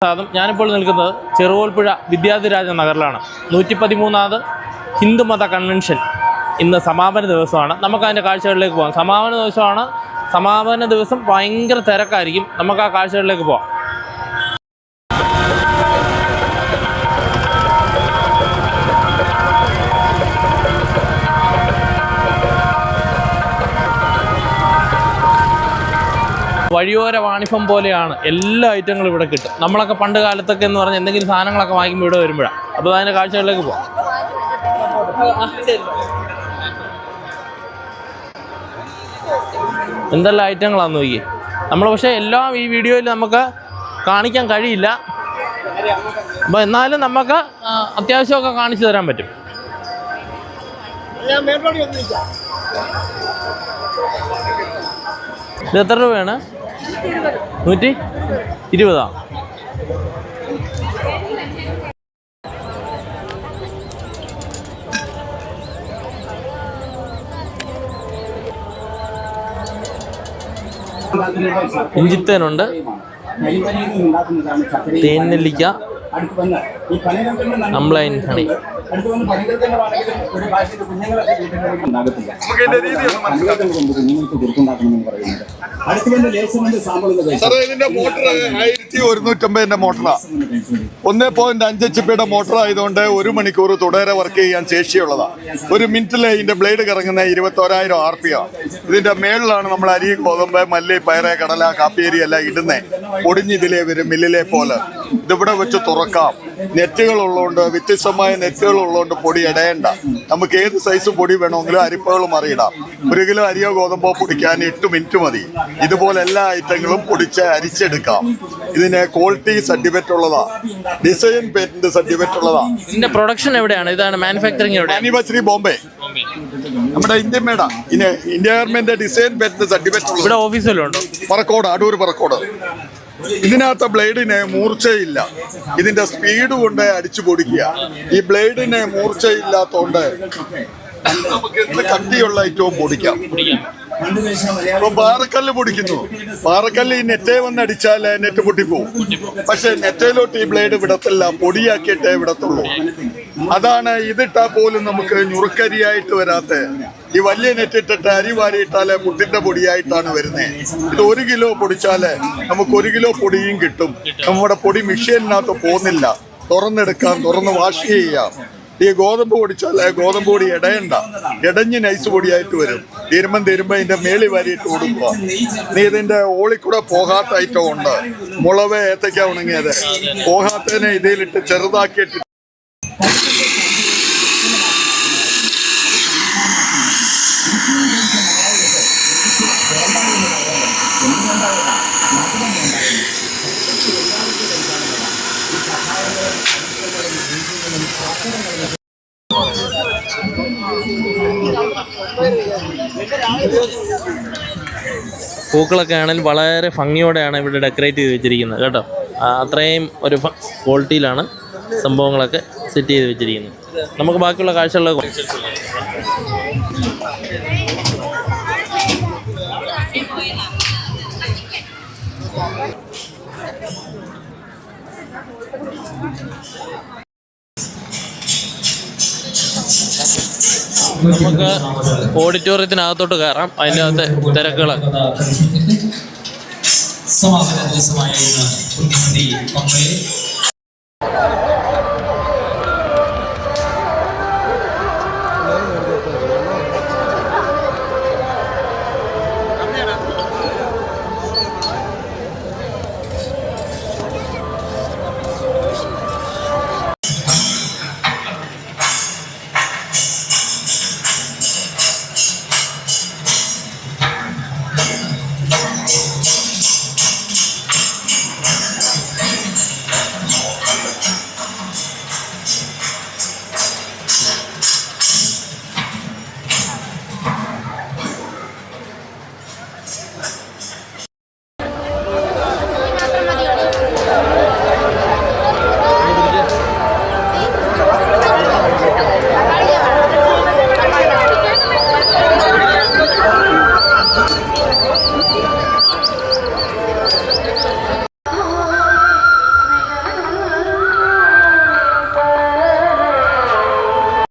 ഞാനിപ്പോൾ നിൽക്കുന്നത് ചെറുകോൽപ്പുഴ വിദ്യാധിരാജ നഗറിലാണ്. 113ാമത് ഹിന്ദുമത കൺവെൻഷൻ ഇന്ന് സമാപന ദിവസമാണ്. നമുക്ക് അതിൻ്റെ കാഴ്ചകളിലേക്ക് പോകാം. സമാപന ദിവസമാണ്. സമാപന ദിവസം ഭയങ്കര തിരക്കായിരിക്കും. നമുക്ക് ആ കാഴ്ചകളിലേക്ക് പോകാം. വഴിയോര വാണിഭം പോലെയാണ് എല്ലാ ഐറ്റങ്ങളും ഇവിടെ കിട്ടും. നമ്മളൊക്കെ പണ്ട് കാലത്തൊക്കെ എന്ന് പറഞ്ഞാൽ എന്തെങ്കിലും സാധനങ്ങളൊക്കെ വാങ്ങിക്കുമ്പോൾ ഇവിടെ വരുമ്പോഴാണ്. അപ്പോൾ അതിൻ്റെ കാഴ്ചകളിലേക്ക് പോകാം. എന്തെല്ലാം ഐറ്റങ്ങളാണെന്ന് നോക്കി. നമ്മൾ പക്ഷേ എല്ലാം ഈ വീഡിയോയിൽ നമുക്ക് കാണിക്കാൻ കഴിയില്ല. അപ്പോൾ എന്നാലും നമുക്ക് അത്യാവശ്യമൊക്കെ കാണിച്ചു തരാൻ പറ്റും. ഇത് എത്ര രൂപയാണ്? 120. ഇഞ്ചിത്തേനുണ്ട്, തേൻനെല്ലിക്ക, അംലൈൻ ഹണി. ഇതിന്റെ മോട്ടർ 1150 മോട്ടറാണ്. 1.5 HP മോട്ടർ ആയതുകൊണ്ട് 1 മണിക്കൂർ തുടരെ വർക്ക് ചെയ്യാൻ ശേഷിയുള്ളതാണ്. 1 മിനിറ്റിൽ ഇതിന്റെ ബ്ലേഡ് കറങ്ങുന്ന 21,000 RPM. ഇതിന്റെ മേളിലാണ് നമ്മൾ അരി, ഗോതമ്പ്, മല്ലി, പയറ്, കടല, കാപ്പിയരി എല്ലാം ഇടുന്നേ. പൊടിഞ്ഞ് ഇതിലെ വരും മില്ലിലെ പോലെ. ഇതിവിടെ വെച്ച് തുറക്കാം. നെറ്റുകൾ ഉള്ളതുകൊണ്ട്, വ്യത്യസ്തമായ നെറ്റുകൾ ഉള്ളതുകൊണ്ട് പൊടി ഇടയേണ്ട. നമുക്ക് ഏത് സൈസ് പൊടി വേണമെങ്കിലും അരിപ്പകൾ മറിയിടാം. 1 കിലോ അരിയോ ഗോതമ്പോ പൊടിക്കാൻ 8 മിനിറ്റ് മതി. ഇതുപോലെ എല്ലാ ഐറ്റങ്ങളും പൊടിച്ച് അരിച്ചെടുക്കാം. ഇതിന് ക്വാളിറ്റി സർട്ടിഫിക്കറ്റ് ഉള്ളതാ, ഡിസൈൻ പേറ്റന്റ് സർട്ടിഫിക്കറ്റ് ഉള്ളതാ. ഇതിന്റെ പ്രൊഡക്ഷൻ എവിടെയാണ്? ഇതാണ് മാനുഫാക്ചറിങ് എവിടെ? മാനുഫാക്ചറിംഗ് ബോംബെ, നമ്മുടെ Indian madam. India government design patent certificate ഉള്ളത്. ഇവിടെ ഓഫീസിലുണ്ടോ? പറക്കോട്, അടൂർ പറക്കോട്. ഇതിനകത്ത് ബ്ലേഡിന് മൂർച്ചയില്ല. ഇതിന്റെ സ്പീഡ് കൊണ്ട് അടിച്ചു പൊടിക്കുക. ഈ ബ്ലേഡിന് മൂർച്ചയില്ലാത്തോണ്ട് നമുക്ക് എന്ത് കട്ടിയുള്ള ഐറ്റവും പൊടിക്കാം. ഇപ്പൊ പാറക്കല്ല് പൊടിക്കുന്നു. പാറക്കല്ല് ഈ നെറ്റേ വന്ന് അടിച്ചാൽ നെറ്റ് പൊട്ടിപ്പോവും. പക്ഷെ നെറ്റയിലോട്ട് ഈ ബ്ലേഡ് വിടത്തില്ല, പൊടിയാക്കിയിട്ടേ വിടത്തുള്ളൂ. അതാണ് ഇതിട്ടാ പോലും നമുക്ക് ഞുറുക്കരിയായിട്ട് വരാത്ത. ഈ വലിയ നെറ്റിട്ടിട്ട് അരി വാരിയിട്ടാല് പുട്ടിന്റെ പൊടിയായിട്ടാണ് വരുന്നത്. ഇത് 1 കിലോ പൊടിച്ചാല് നമുക്ക് 1 കിലോ പൊടിയും കിട്ടും. നമ്മുടെ പൊടി മെഷീനിനകത്ത് പോകുന്നില്ല. തുറന്നെടുക്കാം, തുറന്ന് വാഷ് ചെയ്യാം. ഈ ഗോതമ്പ് പൊടിച്ചാൽ ഗോതമ്പ് പൊടി ഇടയണ്ട, ഇടഞ്ഞ് നൈസ് പൊടിയായിട്ട് വരും. തീരുമ്പം ഇതിന്റെ മേളി വാരിയിട്ട് കൊടുക്കുക. നീ ഇതിന്റെ ഓളിക്കൂടെ പോകാത്ത ഐറ്റം ഉണ്ട്. മുളവ്, ഏത്തയ്ക്ക ഉണങ്ങിയത് പോകാത്തതിനെ ഇതിലിട്ട് ചെറുതാക്കിയിട്ട് പൂക്കളൊക്കെ ആണെങ്കിൽ വളരെ ഭംഗിയോടെയാണ് ഇവിടെ ഡെക്കറേറ്റ് ചെയ്ത് വെച്ചിരിക്കുന്നത് കേട്ടോ. അത്രയും ഒരു ക്വാളിറ്റിയിലാണ് സംഭവങ്ങളൊക്കെ സെറ്റ് ചെയ്ത് വെച്ചിരിക്കുന്നത്. നമുക്ക് ബാക്കിയുള്ള കാഴ്ചകളിലേക്ക് നമുക്ക് ഓഡിറ്റോറിയത്തിനകത്തോട്ട് കയറാം. അതിൻ്റെ അകത്തെ തിരക്കുകൾ. സമാപന ദിവസമായ